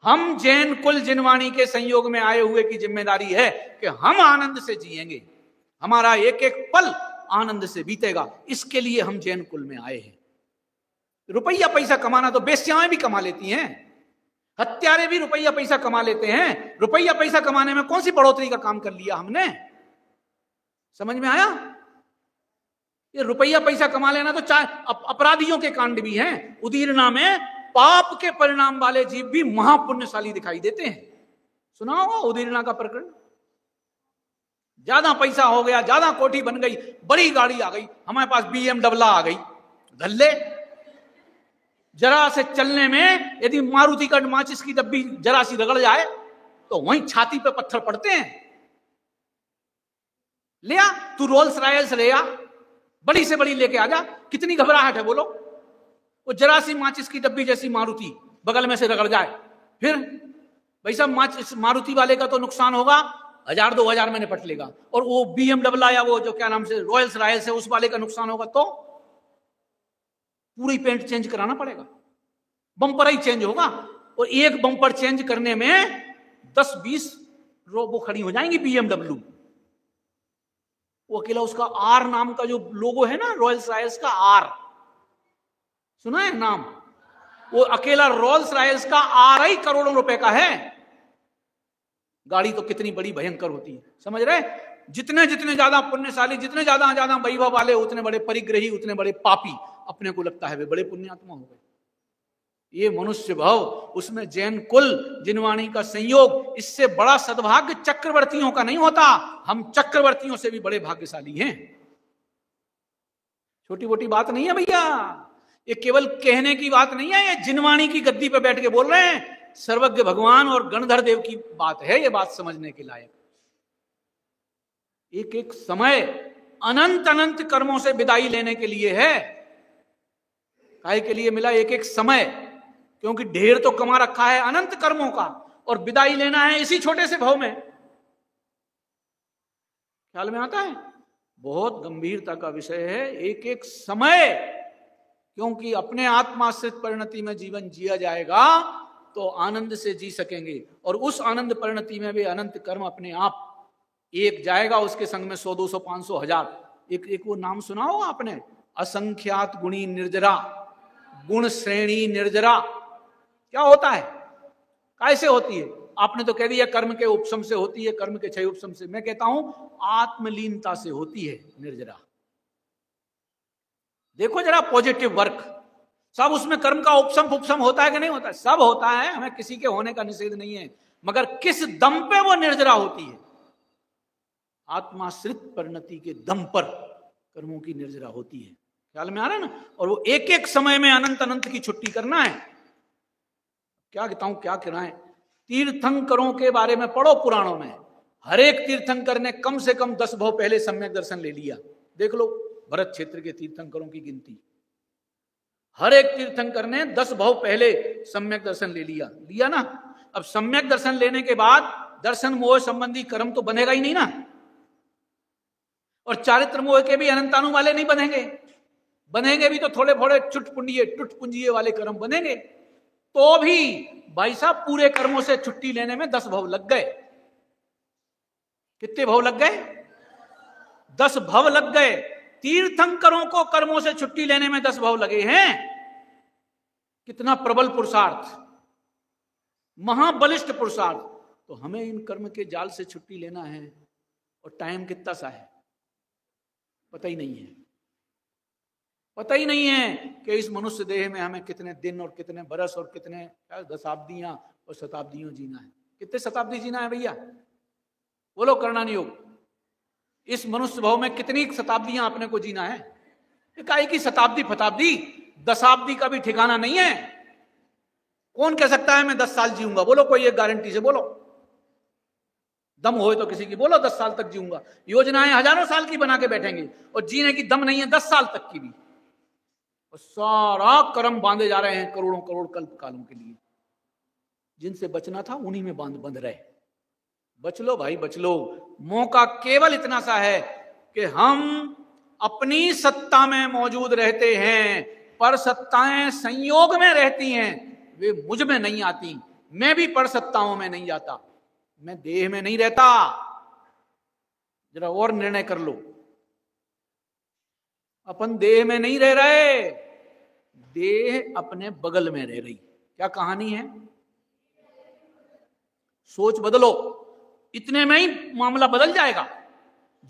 हम जैन कुल जिनवाणी के संयोग में आए हुए की जिम्मेदारी है कि हम आनंद से जिएंगे, हमारा एक एक पल आनंद से बीतेगा। इसके लिए हम जैन कुल में आए हैं। रुपया पैसा कमाना तो बेस्याएं भी कमा लेती हैं, हत्यारे भी रुपया पैसा कमा लेते हैं। रुपया पैसा कमाने में कौन सी बढ़ोतरी का काम कर लिया हमने? समझ में आया? ये रुपया पैसा कमा लेना तो चाहे अपराधियों के कांड भी हैं। उदीरना में पाप के परिणाम वाले जीव भी महापुण्यशाली दिखाई देते हैं। सुना होगा उदीरना का प्रकरण। ज्यादा पैसा हो गया, ज्यादा कोठी बन गई, बड़ी गाड़ी आ गई, हमारे पास BMW आ गई, धल्ले। जरा से चलने में यदि मारुति का माचिस की डब्बी जरा सी रगड़ जाए तो वहीं छाती पे पत्थर पड़ते हैं। ले आ तू रोल्स रॉयल्स ले आ, बड़ी से बड़ी लेके आ जा, कितनी घबराहट है बोलो। वो जरा सी माचिस की डब्बी जैसी मारुति बगल में से रगड़ जाए, फिर भाई साहब मारुति वाले का तो नुकसान होगा, 1000-2000 में निपट लेगा। और वो BMW या वो जो क्या नाम से रॉयल्स रॉयल्स है उस वाले का नुकसान होगा तो पूरी पेंट चेंज कराना पड़ेगा, बम्पर ही चेंज होगा। और एक बम्पर चेंज करने में 10-20 वो खड़ी हो जाएंगी BMW। वो अकेला उसका R नाम का जो लोगो है ना, रॉयल्स रॉयल्स का R सुना है नाम? वो अकेला रॉयल्स रॉयल्स का R ही करोड़ों रुपए का है। गाड़ी तो कितनी बड़ी भयंकर होती है, समझ रहे? जितने जितने ज्यादा पुण्यशाली, जितने ज्यादा ज्यादा वैभव वाले, उतने बड़े परिग्रही, उतने बड़े पापी। अपने को लगता है वे बड़े पुण्यात्मा हो गए। ये मनुष्य भाव, उसमें जैन कुल जिनवाणी का संयोग, इससे बड़ा सद्भाग्य चक्रवर्तियों का नहीं होता। हम चक्रवर्तियों से भी बड़े भाग्यशाली हैं। छोटी मोटी बात नहीं है भैया, ये केवल कहने की बात नहीं है, ये जिनवाणी की गद्दी पे बैठ के बोल रहे हैं। सर्वज्ञ भगवान और गणधर देव की बात है, ये बात समझने के लायक। एक एक समय अनंत अनंत कर्मों से विदाई लेने के लिए है। काहे के लिए मिला एक एक समय? क्योंकि ढेर तो कमा रखा है अनंत कर्मों का, और विदाई लेना है इसी छोटे से भाव में। ख्याल में आता है? बहुत गंभीरता का विषय है एक एक समय। क्योंकि अपने आत्माश्रित परिणति में जीवन जिया जाएगा तो आनंद से जी सकेंगे, और उस आनंद परिणति में भी अनंत कर्म अपने आप एक जाएगा, उसके संग में 100, 200, 500, 1000। एक वो नाम सुना होगा आपने, असंख्यात गुणी निर्जरा, गुण श्रेणी निर्जरा। क्या होता है, कैसे होती है? आपने तो कह दिया कर्म के उपशम से होती है, कर्म के क्षय उपशम से। मैं कहता हूं आत्मलीनता से होती है निर्जरा। देखो जरा पॉजिटिव वर्क, सब उसमें कर्म का उपशम उपशम होता है कि नहीं होता है? सब होता है, हमें किसी के होने का निषेध नहीं है, मगर किस दम पे वो निर्जरा होती है? आत्माश्रित परिणति के दम पर कर्मों की निर्जरा होती है। ख्याल में आ रहा है ना? और वो एक एक समय में अनंत अनंत की छुट्टी करना है। क्या कहता हूं, क्या कराएं? तीर्थंकरों के बारे में पढ़ो पुराणों में। हर एक तीर्थंकर ने कम से कम 10 भाव पहले सम्यक दर्शन ले लिया। देख लो भरत क्षेत्र के तीर्थंकरों की गिनती, हर एक तीर्थंकर ने 10 भाव पहले सम्यक दर्शन ले लिया ना। अब सम्यक दर्शन लेने के बाद दर्शन मोह संबंधी कर्म तो बनेगा ही नहीं ना, और चारित्र मोह के भी अनंतानु वाले नहीं बनेंगे भी तो थोड़े थोड़े टुटपुंजिए वाले कर्म बनेंगे। तो भी भाई साहब पूरे कर्मों से छुट्टी लेने में 10 भव लग गए। कितने भव लग गए? 10 भव लग गए। तीर्थंकरों को कर्मों से छुट्टी लेने में 10 भव लगे हैं। कितना प्रबल पुरुषार्थ, महाबलिष्ठ पुरुषार्थ। तो हमें इन कर्म के जाल से छुट्टी लेना है, और टाइम कितना सा है पता ही नहीं है। पता ही नहीं है कि इस मनुष्य देह में हमें कितने दिन और कितने बरस और कितने दशाब्दियां और शताब्दियों जीना है। कितने शताब्दी जीना है भैया? बोलो करना नहीं हो। इस मनुष्य भाव में कितनी शताब्दियां अपने को जीना है? इकाई की शताब्दी फताब्दी, दशाब्दी का भी ठिकाना नहीं है। कौन कह सकता है मैं 10 साल जीऊंगा? बोलो कोई एक गारंटी से बोलो, दम होए तो किसी की बोलो 10 साल तक जीऊंगा। योजनाएं हजारों साल की बना के बैठेंगे और जीने की दम नहीं है 10 साल तक की भी। और सारा कर्म बांधे जा रहे हैं करोड़ों करोड़ कल्प कालों के लिए। जिनसे बचना था उन्हीं में बंध रहे। बच लो भाई बच लो। मौका केवल इतना सा है कि हम अपनी सत्ता में मौजूद रहते हैं, पर सत्ताएं संयोग में रहती हैं, वे मुझ में नहीं आती। मैं भी पढ़ सकता हूं, मैं नहीं जाता, मैं देह में नहीं रहता। जरा और निर्णय कर लो, अपन देह में नहीं रह रहे, देह अपने बगल में रह रही। क्या कहानी है? सोच बदलो, इतने में ही मामला बदल जाएगा।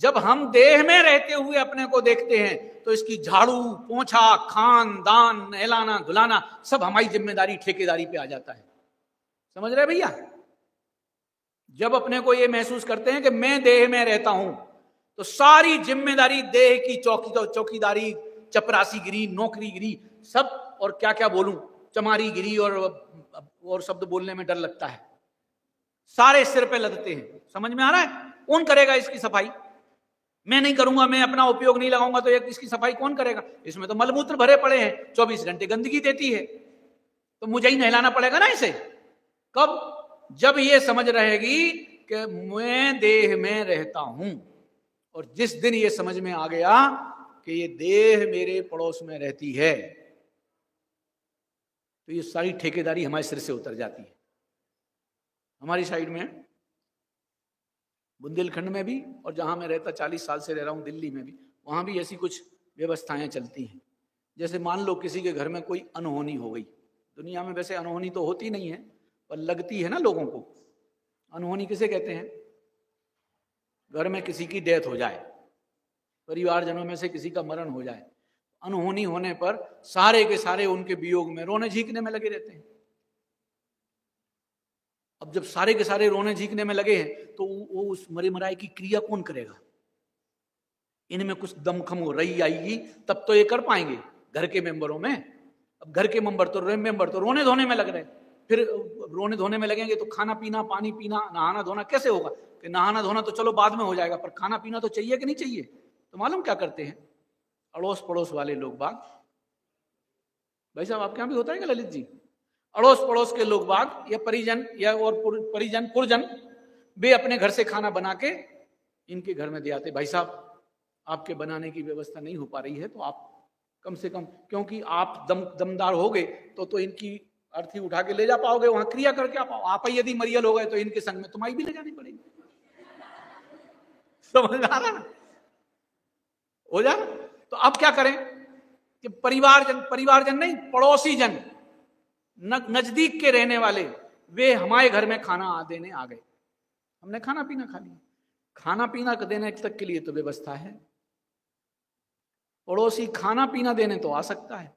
जब हम देह में रहते हुए अपने को देखते हैं तो इसकी झाड़ू पोंछा, खान दान, नहलाना धुलाना सब हमारी जिम्मेदारी, ठेकेदारी पे आ जाता है। समझ रहे भैया? जब अपने को ये महसूस करते हैं कि मैं देह में रहता हूं, तो सारी जिम्मेदारी देह की चौकीदारी, चपरासीगिरी, नौकरीगिरी सब, और क्या क्या बोलूं, चमारीगिरी और शब्द बोलने में डर लगता है, सारे सिर पे लदते हैं। समझ में आ रहा है? कौन करेगा इसकी सफाई? मैं नहीं करूंगा, मैं अपना उपयोग नहीं लगाऊंगा तो इसकी सफाई कौन करेगा? इसमें तो मलमूत्र भरे पड़े हैं, 24 घंटे गंदगी देती है, तो मुझे ही नहलाना पड़ेगा ना इसे। कब? जब ये समझ रहेगी कि मैं देह में रहता हूं, और जिस दिन ये समझ में आ गया कि ये देह मेरे पड़ोस में रहती है, तो ये सारी ठेकेदारी हमारे सिर से उतर जाती है। हमारी साइड में बुंदेलखंड में भी, और जहां मैं रहता 40 साल से रह रहा हूं दिल्ली में भी, वहां भी ऐसी कुछ व्यवस्थाएं चलती हैं। जैसे मान लो किसी के घर में कोई अनहोनी हो गई, दुनिया में वैसे अनहोनी तो होती नहीं है पर लगती है ना लोगों को। अनहोनी किसे कहते हैं? घर में किसी की डेथ हो जाए, परिवारजनों में से किसी का मरण हो जाए, अनहोनी होने पर सारे के सारे उनके वियोग में रोने झींकने में लगे रहते हैं। अब जब सारे के सारे रोने झींकने में लगे हैं तो वो उस मरे मराए की क्रिया कौन करेगा? इनमें कुछ दमखम हो रही आएगी तब तो ये कर पाएंगे घर के मेंबरों में। अब घर के मेंबर तो रोने धोने में लग रहे हैं, फिर रोने धोने में लगेंगे तो खाना पीना, पानी पीना, नहाना धोना कैसे होगा? कि नहाना धोना तो चलो बाद में हो जाएगा, पर खाना पीना तो चाहिए कि नहीं चाहिए? तो मालूम क्या करते हैं अड़ोस पड़ोस वाले लोग बाग, भाई साहब आपके यहां भी होता है क्या ललित जी? अड़ोस पड़ोस के लोग बाग या परिजन या और परिजन पुरजन, वे अपने घर से खाना बना के इनके घर में दे आते। भाई साहब आपके बनाने की व्यवस्था नहीं हो पा रही है तो आप कम से कम, क्योंकि आप दमदार हो गए तो इनकी अर्थी उठा के ले जा पाओगे, वहां क्रिया करके आ पाओ। आप ही यदि मरियल हो गए तो इनके संग में तुम्हारी भी ले जानी पड़ेगी। समझ में आ रहा ना? हो जा। तो अब क्या करें कि परिवारजन नहीं, पड़ोसी जन, नजदीक के रहने वाले, वे हमारे घर में खाना देने आ गए। हमने खाना पीना खा लिया। खाना पीना देने तक के लिए तो व्यवस्था है, पड़ोसी खाना पीना देने तो आ सकता है।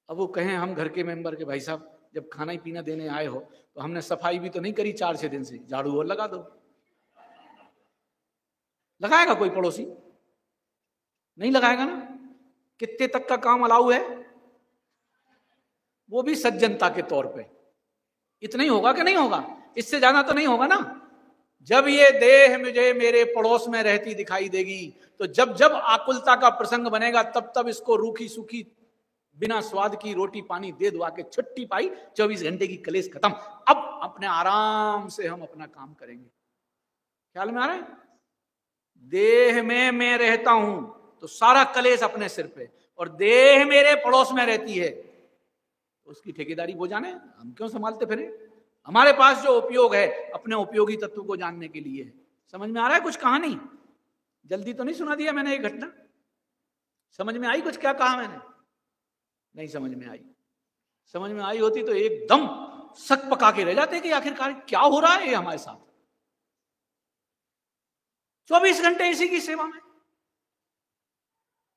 अब वो कहें हम घर के मेंबर के, भाई साहब जब खाना ही पीना देने आए हो तो हमने सफाई भी तो नहीं करी 4-6 दिन से, झाड़ू और लगा दो। लगाएगा कोई पड़ोसी? नहीं लगाएगा ना। कितने तक का काम अलाउ है? वो भी सज्जनता के तौर पे। इतना ही होगा कि नहीं होगा? इससे ज्यादा तो नहीं होगा ना। जब ये देह मुझे मेरे पड़ोस में रहती दिखाई देगी तो जब जब आकुलता का प्रसंग बनेगा तब तब इसको रूखी सूखी बिना स्वाद की रोटी पानी दे दुआ के छुट्टी पाई, 24 घंटे की कलेश खत्म। अब अपने आराम से हम अपना काम करेंगे। ख्याल में आ रहा है? देह में मैं रहता हूं तो सारा कलेश अपने सिर पे, और देह मेरे पड़ोस में रहती है तो उसकी ठेकेदारी वो जाने, हम क्यों संभालते फिरे? हमारे पास जो उपयोग है अपने उपयोगी तत्व को जानने के लिए है। समझ में आ रहा है कुछ कहानी? जल्दी तो नहीं सुना दिया मैंने ये घटना? समझ में आई कुछ? क्या कहा मैंने? नहीं समझ में आई। समझ में आई होती तो एकदम सक पका के रह जाते कि आखिरकार क्या हो रहा है ये हमारे साथ। 24 घंटे इसी की सेवा में।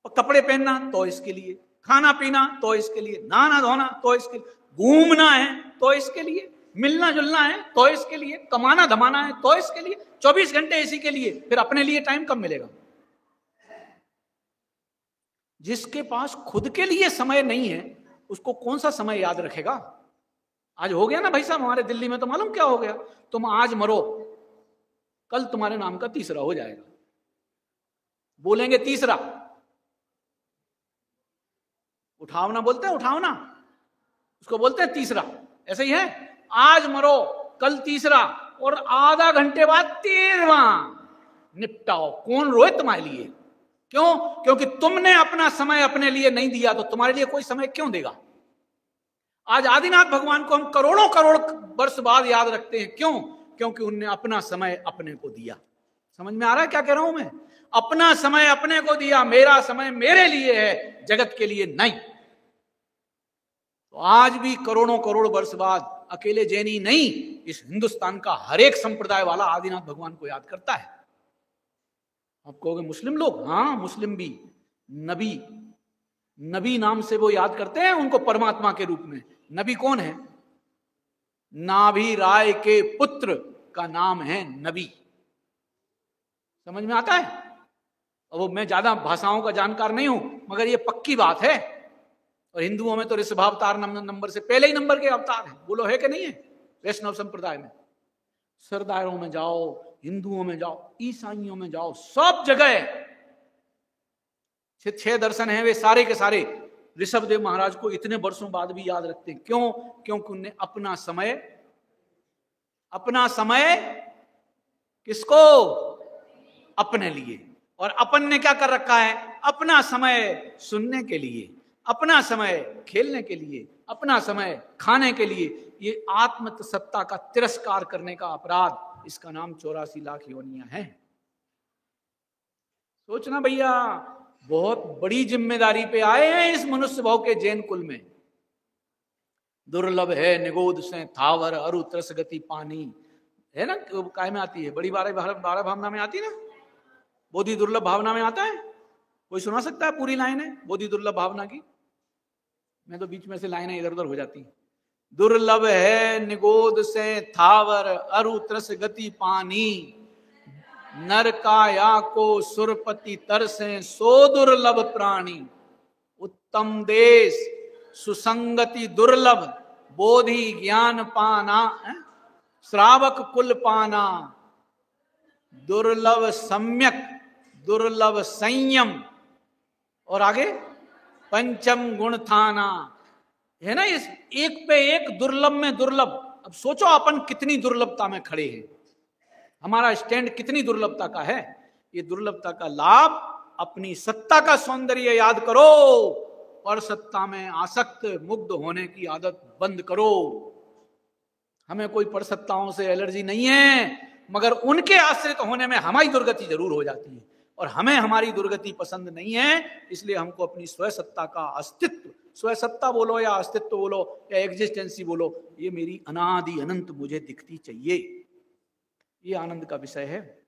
और कपड़े पहनना तो इसके लिए, खाना पीना तो इसके लिए, नहाना धोना तो इसके लिए, घूमना है तो इसके लिए, मिलना जुलना है तो इसके लिए, कमाना धमाना है तो इसके लिए, 24 घंटे इसी के लिए। फिर अपने लिए टाइम कब मिलेगा? जिसके पास खुद के लिए समय नहीं है उसको कौन सा समय याद रखेगा? आज हो गया ना भाई साहब हमारे दिल्ली में, तो मालूम क्या हो गया? तुम आज मरो, कल तुम्हारे नाम का तीसरा हो जाएगा। बोलेंगे तीसरा, उठावना बोलते हैं, उठावना उसको बोलते हैं तीसरा। ऐसा ही है, आज मरो कल तीसरा और आधा घंटे बाद 13वां निपटाओ। कौन रोए तुम्हारे लिए? क्यों? क्योंकि तुमने अपना समय अपने लिए नहीं दिया तो तुम्हारे लिए कोई समय क्यों देगा? आज आदिनाथ भगवान को हम करोड़ों करोड़ वर्ष बाद याद रखते हैं। क्यों? क्योंकि उनने अपना समय अपने को दिया। समझ में आ रहा है क्या कह रहा हूं मैं? अपना समय अपने को दिया। मेरा समय मेरे लिए है, जगत के लिए नहीं। तो आज भी करोड़ों करोड़ वर्ष बाद अकेले जैनी नहीं, इस हिंदुस्तान का हर एक संप्रदाय वाला आदिनाथ भगवान को याद करता है। आप कहोगे मुस्लिम लोग? हाँ, मुस्लिम भी नबी नबी नाम से वो याद करते हैं उनको परमात्मा के रूप में। नबी कौन है? नाभि राय के पुत्र का नाम है नबी। समझ में आता है? और वो मैं ज्यादा भाषाओं का जानकार नहीं हूं, मगर ये पक्की बात है। और हिंदुओं में तो ऋषभावतार नंबर से पहले ही नंबर के अवतार है। बोलो है कि नहीं है? वैष्णव संप्रदाय में सरदारों में जाओ, हिंदुओं में जाओ, ईसाइयों में जाओ, सब जगह 6 दर्शन हैं, वे सारे के सारे ऋषभदेव महाराज को इतने वर्षों बाद भी याद रखते हैं। क्यों? क्योंकि उन्हें अपना समय किसको? अपने लिए। और अपन ने क्या कर रखा है? अपना समय सुनने के लिए, अपना समय खेलने के लिए, अपना समय खाने के लिए। ये आत्म सत्ता का तिरस्कार करने का अपराध, इसका नाम 84 लाख योनियां हैं। सोचना भैया, बहुत बड़ी जिम्मेदारी पे आए हैं इस मनुष्य भाव के जैन कुल में। दुर्लभ है निगोद से थावर अरु त्रस गति पानी, है ना? काय में आती है? बड़ी 12 भावना में आती है ना? बोधि दुर्लभ भावना में आता है। कोई सुना सकता है पूरी लाइन है बोधि दुर्लभ भावना की? मैं तो बीच में से लाइनें इधर उधर हो जाती। दुर्लभ है निगोद से थावर अरु त्रस गति पानी, नर काया को सुरपति तरसे सो दुर्लभ प्राणी, उत्तम देश सुसंगति दुर्लभ, बोधि ज्ञान पाना, श्रावक कुल पाना, दुर्लभ सम्यक, दुर्लभ संयम, और आगे पंचम गुण थाना। है ना? इस एक पे एक दुर्लभ में दुर्लभ। अब सोचो अपन कितनी दुर्लभता में खड़े हैं, हमारा स्टैंड कितनी दुर्लभता का है। ये दुर्लभता का लाभ, अपनी सत्ता का सौंदर्य याद करो, पर सत्ता में आसक्त मुग्ध होने की आदत बंद करो। हमें कोई परसत्ताओं से एलर्जी नहीं है, मगर उनके आश्रित होने में हमारी दुर्गति जरूर हो जाती है, और हमें हमारी दुर्गति पसंद नहीं है। इसलिए हमको अपनी स्वसत्ता का अस्तित्व, स्वसत्ता बोलो या अस्तित्व बोलो या एग्जिस्टेंसी बोलो, ये मेरी अनादि अनंत मुझे दिखती चाहिए। ये आनंद का विषय है।